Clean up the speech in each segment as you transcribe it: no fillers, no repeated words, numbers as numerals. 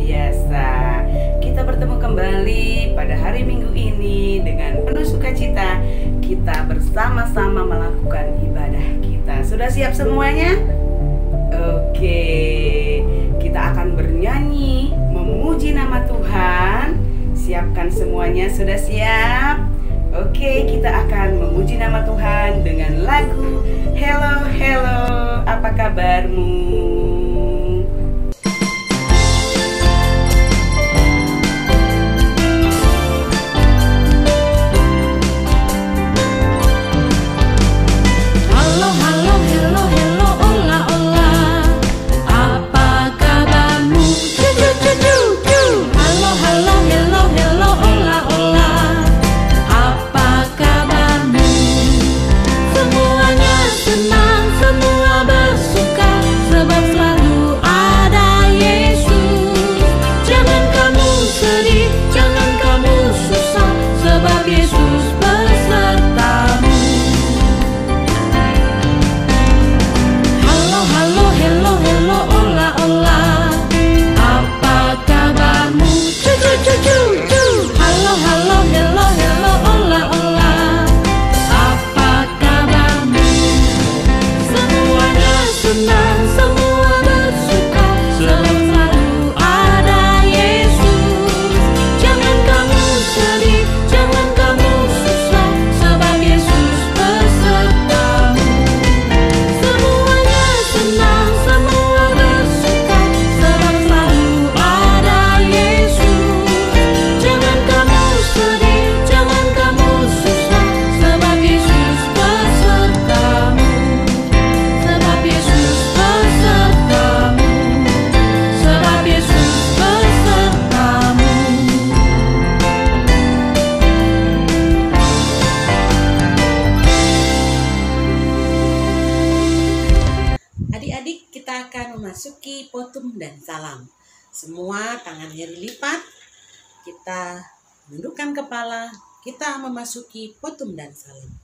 biasa. Kita bertemu kembali pada hari Minggu ini dengan penuh sukacita. Kita bersama-sama melakukan ibadah kita. Sudah siap semuanya? Oke, kita akan bernyanyi memuji nama Tuhan. Siapkan semuanya, sudah siap? Oke, kita akan memuji nama Tuhan dengan lagu Hello Hello, apa kabarmu? Adik-adik, kita akan memasuki potum dan salam. Semua tangan jari lipat, kita menundukkan kepala, kita memasuki potum dan salam.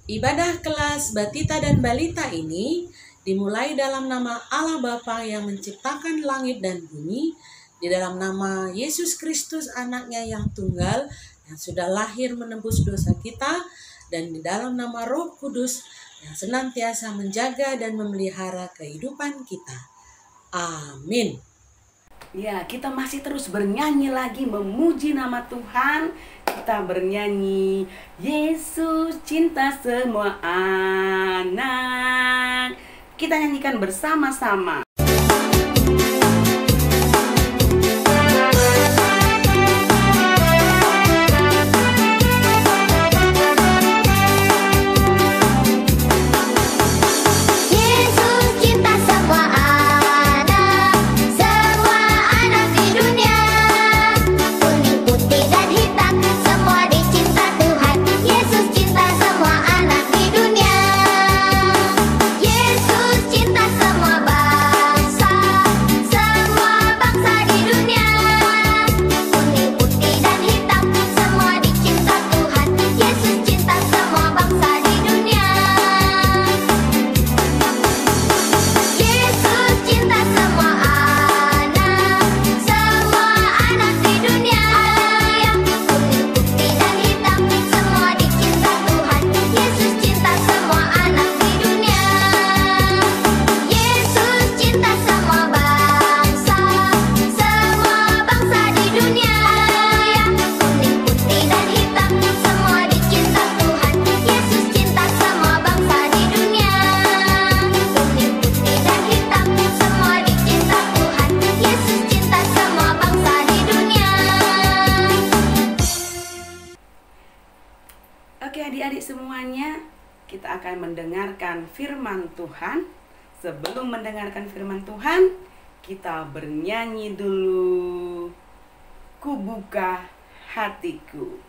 Ibadah kelas Batita dan Balita ini dimulai dalam nama Allah Bapa yang menciptakan langit dan bumi, di dalam nama Yesus Kristus anaknya yang tunggal yang sudah lahir menebus dosa kita, dan di dalam nama Roh Kudus yang senantiasa menjaga dan memelihara kehidupan kita. Amin. Ya, kita masih terus bernyanyi lagi memuji nama Tuhan. Kita bernyanyi Yesus cinta semua anak. Kita nyanyikan bersama-sama. Oke adik-adik semuanya, kita akan mendengarkan firman Tuhan. Sebelum mendengarkan firman Tuhan, kita bernyanyi dulu. Ku buka hatiku.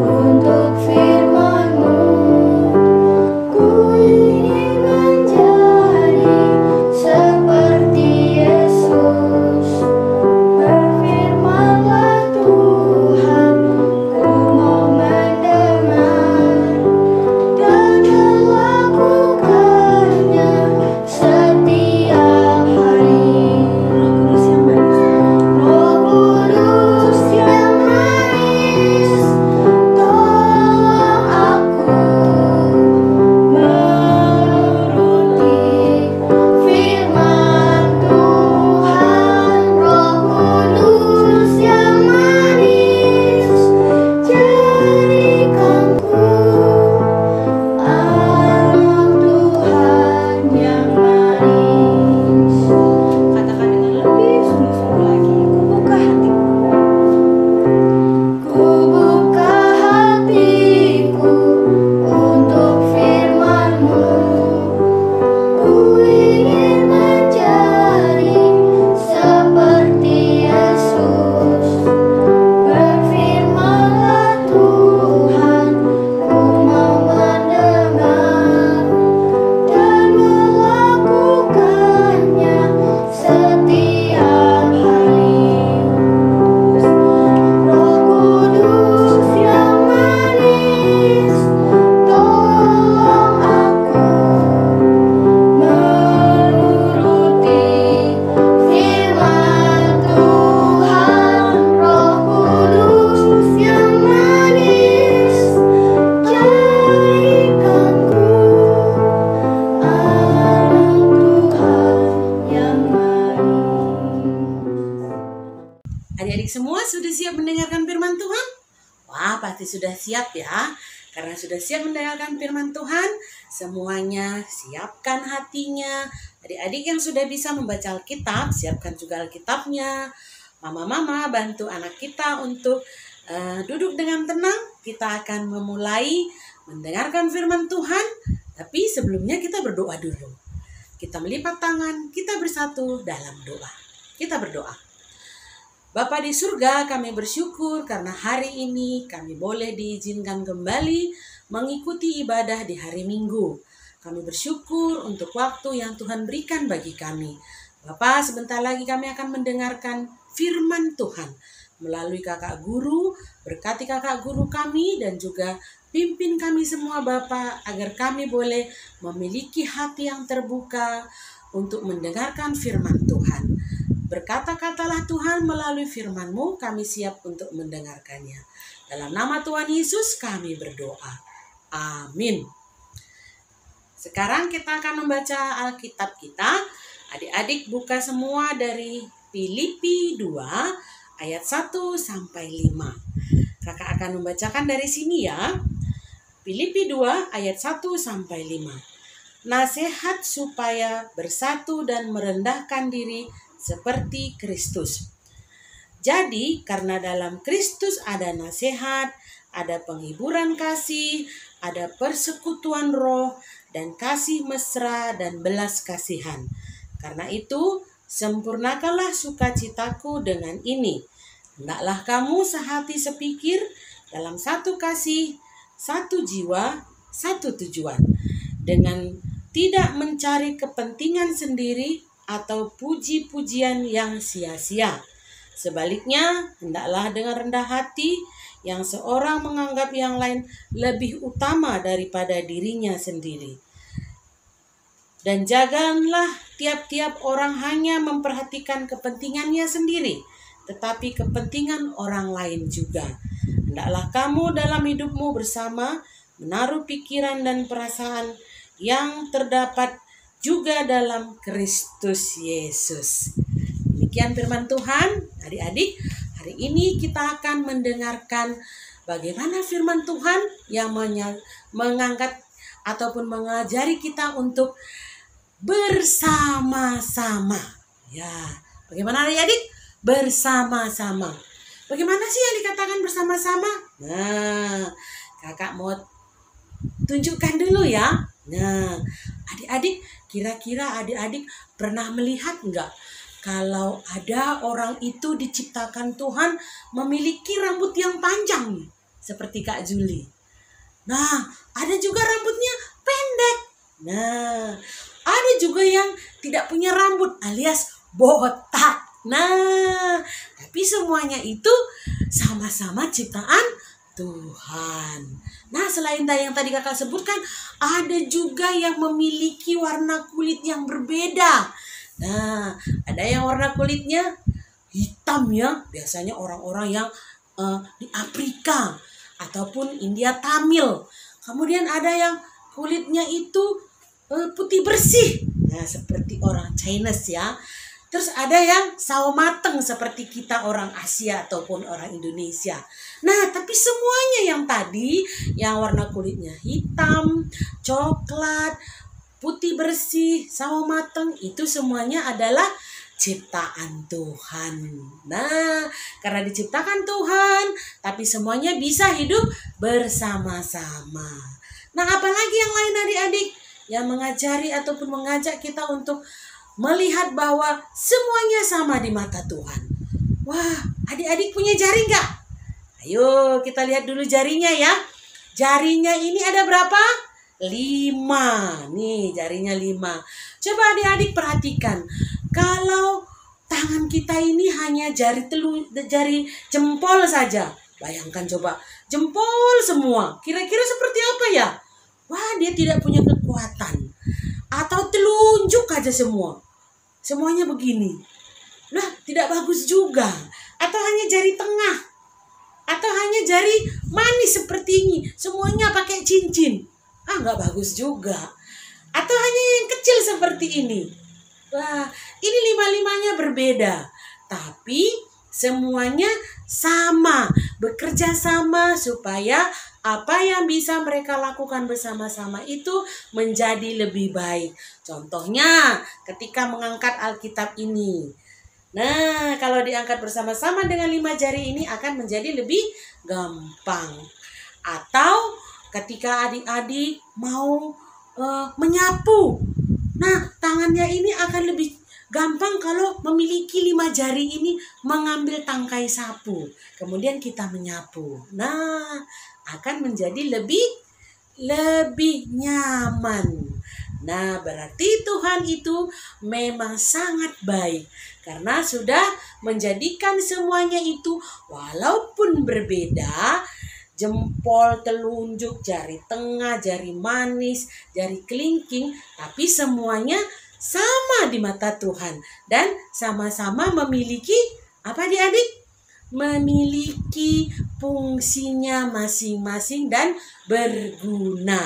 Untuk firman-Mu sudah siap ya? Karena sudah siap mendengarkan firman Tuhan, semuanya siapkan hatinya. Adik-adik yang sudah bisa membaca Alkitab, siapkan juga Alkitabnya. Mama-mama bantu anak kita untuk duduk dengan tenang. Kita akan memulai mendengarkan firman Tuhan. Tapi sebelumnya kita berdoa dulu. Kita melipat tangan, kita bersatu dalam doa. Kita berdoa. Bapa di surga, kami bersyukur karena hari ini kami boleh diizinkan kembali mengikuti ibadah di hari Minggu. Kami bersyukur untuk waktu yang Tuhan berikan bagi kami. Bapa, sebentar lagi kami akan mendengarkan firman Tuhan melalui kakak guru. Berkati kakak guru kami dan juga pimpin kami semua Bapa, agar kami boleh memiliki hati yang terbuka untuk mendengarkan firman Tuhan. Berkata-katalah Tuhan melalui firman-Mu, kami siap untuk mendengarkannya. Dalam nama Tuhan Yesus kami berdoa. Amin. Sekarang kita akan membaca Alkitab kita. Adik-adik buka semua dari Filipi 2 ayat 1 sampai 5. Kakak akan membacakan dari sini ya. Filipi 2 ayat 1 sampai 5. Nasihat supaya bersatu dan merendahkan diri seperti Kristus. Jadi, karena dalam Kristus ada nasihat, ada penghiburan kasih, ada persekutuan roh, dan kasih mesra dan belas kasihan. Karena itu, sempurnakanlah sukacitaku dengan ini. Hendaklah kamu sehati sepikir dalam satu kasih, satu jiwa, satu tujuan. Dengan tidak mencari kepentingan sendiri atau puji-pujian yang sia-sia. Sebaliknya, hendaklah dengan rendah hati yang seorang menganggap yang lain lebih utama daripada dirinya sendiri. Dan janganlah tiap-tiap orang hanya memperhatikan kepentingannya sendiri, tetapi kepentingan orang lain juga. Hendaklah kamu dalam hidupmu bersama menaruh pikiran dan perasaan yang terdapat juga dalam Kristus Yesus. Demikian firman Tuhan. Adik-adik, hari ini kita akan mendengarkan bagaimana firman Tuhan yang mengangkat ataupun mengajari kita untuk bersama-sama. Ya, bagaimana adik-adik? Bersama-sama. Bagaimana sih yang dikatakan bersama-sama? Nah, kakak mau tunjukkan dulu ya. Nah, adik-adik, kira-kira adik-adik pernah melihat enggak kalau ada orang itu diciptakan Tuhan memiliki rambut yang panjang seperti Kak Juli. Nah, ada juga rambutnya pendek. Nah, ada juga yang tidak punya rambut alias botak. Nah, tapi semuanya itu sama-sama ciptaan Tuhan. Nah, selain yang tadi kakak sebutkan, ada juga yang memiliki warna kulit yang berbeda. Nah, ada yang warna kulitnya hitam ya, biasanya orang-orang yang di Afrika ataupun India Tamil. Kemudian ada yang kulitnya itu putih bersih, nah seperti orang Chinese ya. Terus ada yang sawo mateng seperti kita orang Asia ataupun orang Indonesia. Nah, tapi semuanya yang tadi, yang warna kulitnya hitam, coklat, putih bersih, sawo mateng, itu semuanya adalah ciptaan Tuhan. Nah, karena diciptakan Tuhan, tapi semuanya bisa hidup bersama-sama. Nah, apalagi yang lain adik-adik yang mengajari ataupun mengajak kita untuk melihat bahwa semuanya sama di mata Tuhan. Wah, adik-adik punya jari nggak? Ayo kita lihat dulu jarinya ya. Jarinya ini ada berapa? 5. Nih jarinya 5. Coba adik-adik perhatikan. Kalau tangan kita ini hanya jari jempol saja. Bayangkan coba, jempol semua. Kira-kira seperti apa ya? Wah, dia tidak punya kekuatan. Atau telunjuk aja semua. Semuanya begini. Nah, tidak bagus juga. Atau hanya jari tengah. Atau hanya jari manis seperti ini. Semuanya pakai cincin. Nggak bagus juga. Atau hanya yang kecil seperti ini. Wah, ini 5-5-nya berbeda. Tapi semuanya sama, bekerja sama supaya apa yang bisa mereka lakukan bersama-sama itu menjadi lebih baik. Contohnya ketika mengangkat Alkitab ini. Nah, kalau diangkat bersama-sama dengan 5 jari ini akan menjadi lebih gampang. Atau ketika adik-adik mau menyapu. Nah, tangannya ini akan lebih gampang kalau memiliki 5 jari ini mengambil tangkai sapu. Kemudian kita menyapu. Nah, akan menjadi lebih nyaman. Nah, berarti Tuhan itu memang sangat baik karena sudah menjadikan semuanya itu walaupun berbeda, jempol, telunjuk, jari tengah, jari manis, jari kelingking, tapi semuanya sama di mata Tuhan dan sama-sama memiliki apa adik-adik? Memiliki fungsinya masing-masing dan berguna.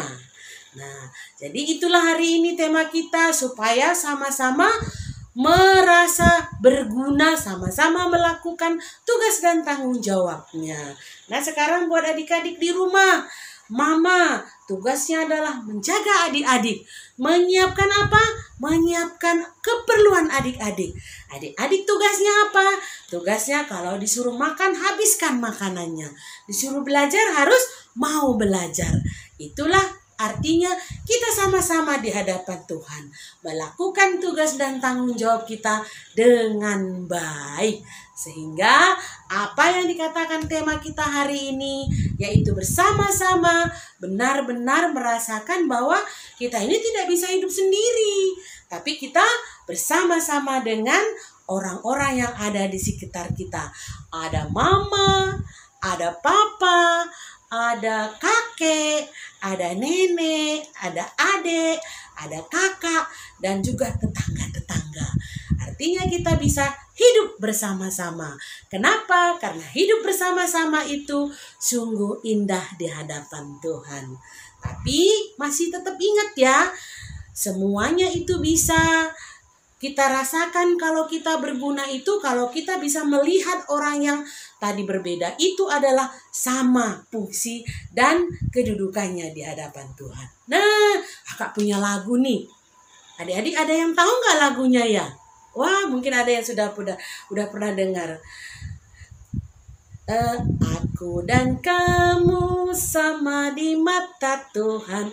Nah, jadi itulah hari ini tema kita supaya sama-sama merasa berguna, sama-sama melakukan tugas dan tanggung jawabnya. Nah, sekarang buat adik-adik di rumah, Mama tugasnya adalah menjaga adik-adik. Menyiapkan apa? Menyiapkan keperluan adik-adik. Adik-adik tugasnya apa? Tugasnya kalau disuruh makan, habiskan makanannya. Disuruh belajar, harus mau belajar. Itulah artinya kita sama-sama di hadapan Tuhan. Melakukan tugas dan tanggung jawab kita dengan baik. Sehingga apa yang dikatakan tema kita hari ini, yaitu bersama-sama benar-benar merasakan bahwa kita ini tidak bisa hidup sendiri. Tapi kita bersama-sama dengan orang-orang yang ada di sekitar kita. Ada mama, ada papa, ada kakek, ada nenek, ada adik, ada kakak, dan juga tetangga-tetangga. Artinya kita bisa hidup bersama-sama. Kenapa? Karena hidup bersama-sama itu sungguh indah di hadapan Tuhan. Tapi masih tetap ingat ya, semuanya itu bisa kita rasakan kalau kita berguna itu, kalau kita bisa melihat orang yang tadi berbeda, itu adalah sama fungsi dan kedudukannya di hadapan Tuhan. Nah, kakak punya lagu nih. Adik-adik ada yang tahu nggak lagunya ya? Wah, mungkin ada yang sudah pernah dengar. Aku dan kamu sama di mata Tuhan,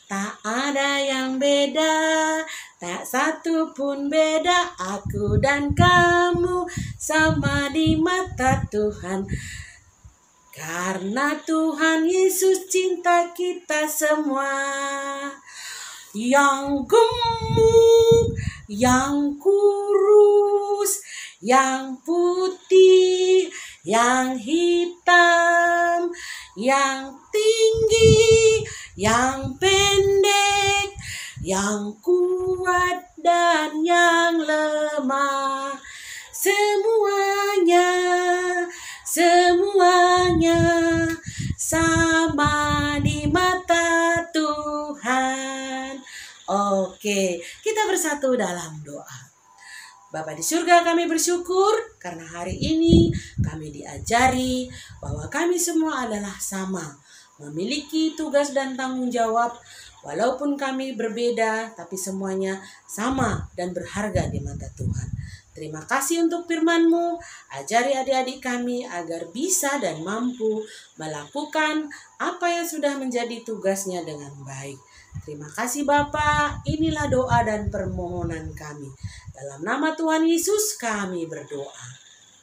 tak ada yang beda, tak satu pun beda. Aku dan kamu sama di mata Tuhan, karena Tuhan Yesus cinta kita semua. Yang gemuk, yang kurus, yang putih, yang hitam, yang tinggi, yang pendek, yang kuat dan yang lemah, semuanya sama di mata Tuhan. Oke, kita bersatu dalam doa. Bapa di surga, kami bersyukur karena hari ini kami diajari bahwa kami semua adalah sama, memiliki tugas dan tanggung jawab. Walaupun kami berbeda, tapi semuanya sama dan berharga di mata Tuhan. Terima kasih untuk firman-Mu. Ajari adik-adik kami agar bisa dan mampu melakukan apa yang sudah menjadi tugasnya dengan baik. Terima kasih Bapa. Inilah doa dan permohonan kami. Dalam nama Tuhan Yesus kami berdoa.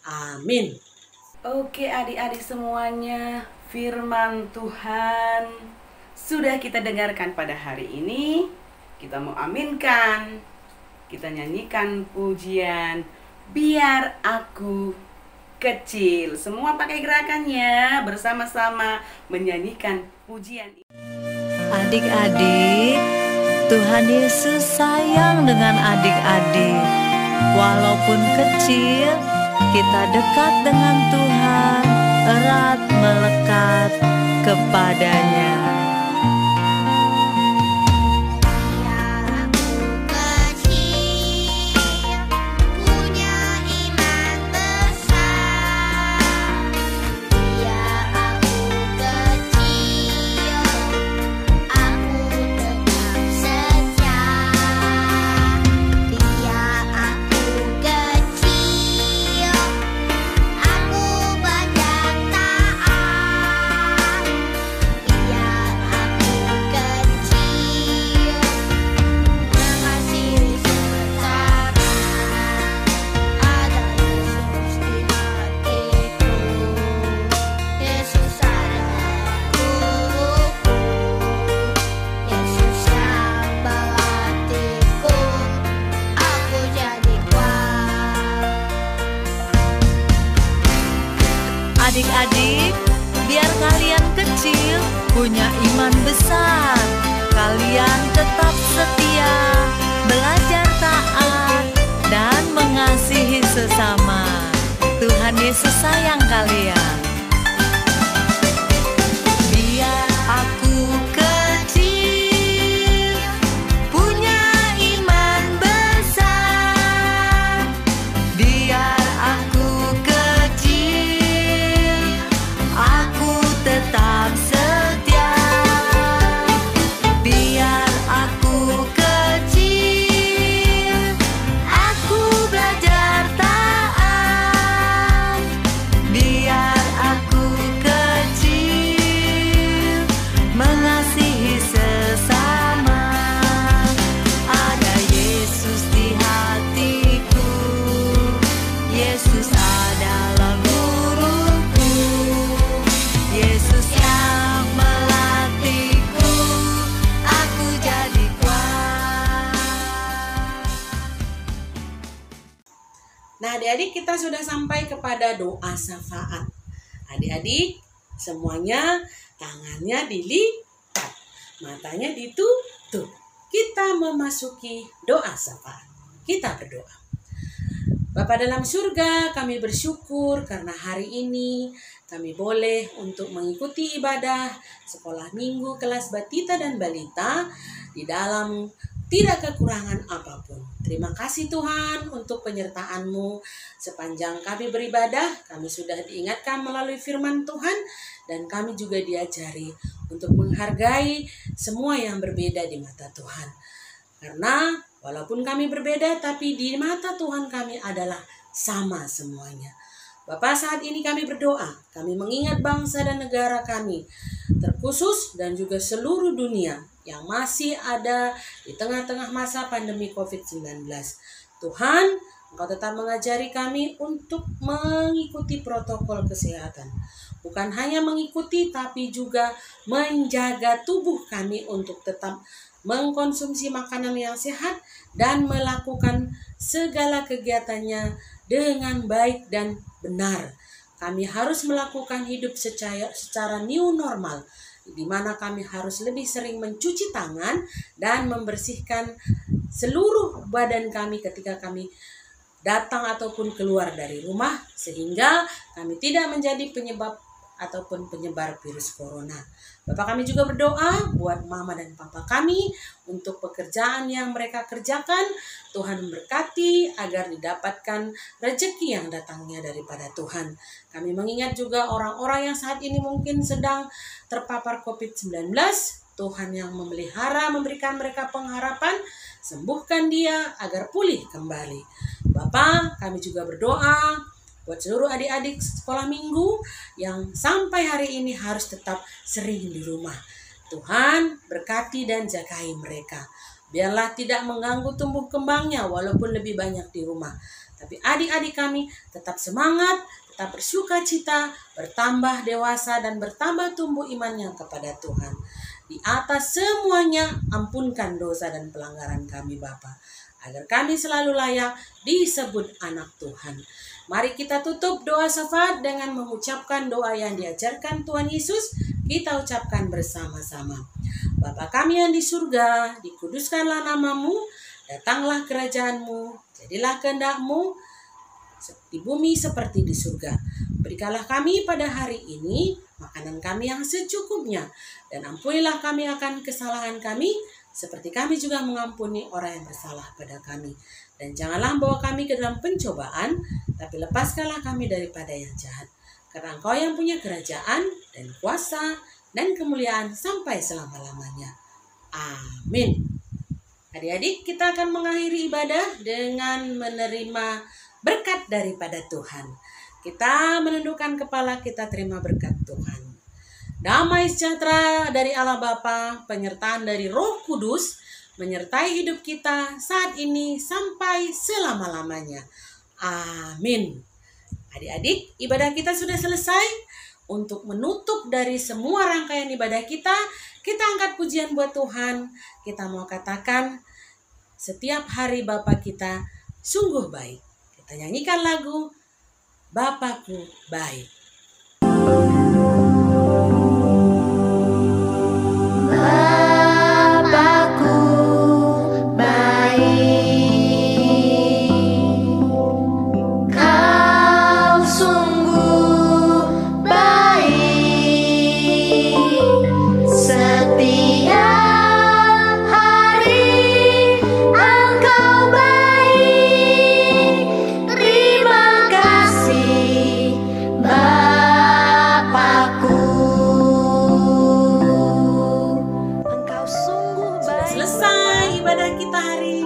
Amin. Oke adik-adik semuanya, firman Tuhan sudah kita dengarkan pada hari ini. Kita mau aminkan, kita nyanyikan pujian Biar Aku Kecil. Semua pakai gerakannya, bersama-sama menyanyikan pujian ini. Adik-adik, Tuhan Yesus sayang dengan adik-adik. Walaupun kecil, kita dekat dengan Tuhan, erat melekat kepadanya. Nah, adik-adik, kita sudah sampai kepada doa syafaat. Adik-adik, semuanya tangannya dilipat, matanya ditutup. Kita memasuki doa syafaat. Kita berdoa. Bapa dalam surga, kami bersyukur karena hari ini kami boleh untuk mengikuti ibadah sekolah minggu kelas batita dan balita di dalam tidak kekurangan apapun. Terima kasih Tuhan untuk penyertaan-Mu sepanjang kami beribadah. Kami sudah diingatkan melalui firman Tuhan dan kami juga diajari untuk menghargai semua yang berbeda di mata Tuhan. Karena walaupun kami berbeda, tapi di mata Tuhan kami adalah sama semuanya. Bapa, saat ini kami berdoa, kami mengingat bangsa dan negara kami, terkhusus dan juga seluruh dunia yang masih ada di tengah-tengah masa pandemi COVID-19. Tuhan, Engkau tetap mengajari kami untuk mengikuti protokol kesehatan. Bukan hanya mengikuti, tapi juga menjaga tubuh kami untuk tetap mengkonsumsi makanan yang sehat dan melakukan segala kegiatannya dengan baik dan benar. Kami harus melakukan hidup secara new normal, di mana kami harus lebih sering mencuci tangan dan membersihkan seluruh badan kami ketika kami datang ataupun keluar dari rumah, sehingga kami tidak menjadi penyebab ataupun penyebar virus corona. Bapak, kami juga berdoa buat mama dan papa kami untuk pekerjaan yang mereka kerjakan. Tuhan memberkati agar didapatkan rezeki yang datangnya daripada Tuhan. Kami mengingat juga orang-orang yang saat ini mungkin sedang terpapar COVID-19. Tuhan yang memelihara, memberikan mereka pengharapan, sembuhkan dia agar pulih kembali. Bapak, kami juga berdoa buat seluruh adik-adik sekolah minggu yang sampai hari ini harus tetap sering di rumah. Tuhan berkati dan jagai mereka. Biarlah tidak mengganggu tumbuh kembangnya walaupun lebih banyak di rumah. Tapi adik-adik kami tetap semangat, tetap bersuka cita, bertambah dewasa dan bertambah tumbuh imannya kepada Tuhan. Di atas semuanya, ampunkan dosa dan pelanggaran kami Bapa, agar kami selalu layak disebut anak Tuhan. Mari kita tutup doa syafaat dengan mengucapkan doa yang diajarkan Tuhan Yesus. Kita ucapkan bersama-sama. Bapa kami yang di surga, dikuduskanlah nama-Mu, datanglah kerajaan-Mu, jadilah kehendak-Mu di bumi seperti di surga. Berikanlah kami pada hari ini makanan kami yang secukupnya, dan ampunilah kami akan kesalahan kami, seperti kami juga mengampuni orang yang bersalah pada kami. Dan janganlah bawa kami ke dalam pencobaan, tapi lepaskanlah kami daripada yang jahat. Karena Engkau yang punya kerajaan dan kuasa dan kemuliaan sampai selama-lamanya. Amin. Adik-adik, kita akan mengakhiri ibadah dengan menerima berkat daripada Tuhan. Kita menundukkan kepala, kita terima berkat Tuhan. Damai sejahtera dari Allah Bapa, penyertaan dari Roh Kudus, menyertai hidup kita saat ini sampai selama-lamanya. Amin. Adik-adik, ibadah kita sudah selesai. Untuk menutup dari semua rangkaian ibadah kita angkat pujian buat Tuhan. Kita mau katakan, setiap hari Bapa kita sungguh baik. Kita nyanyikan lagu Bapakku Baik. Ibadah kita hari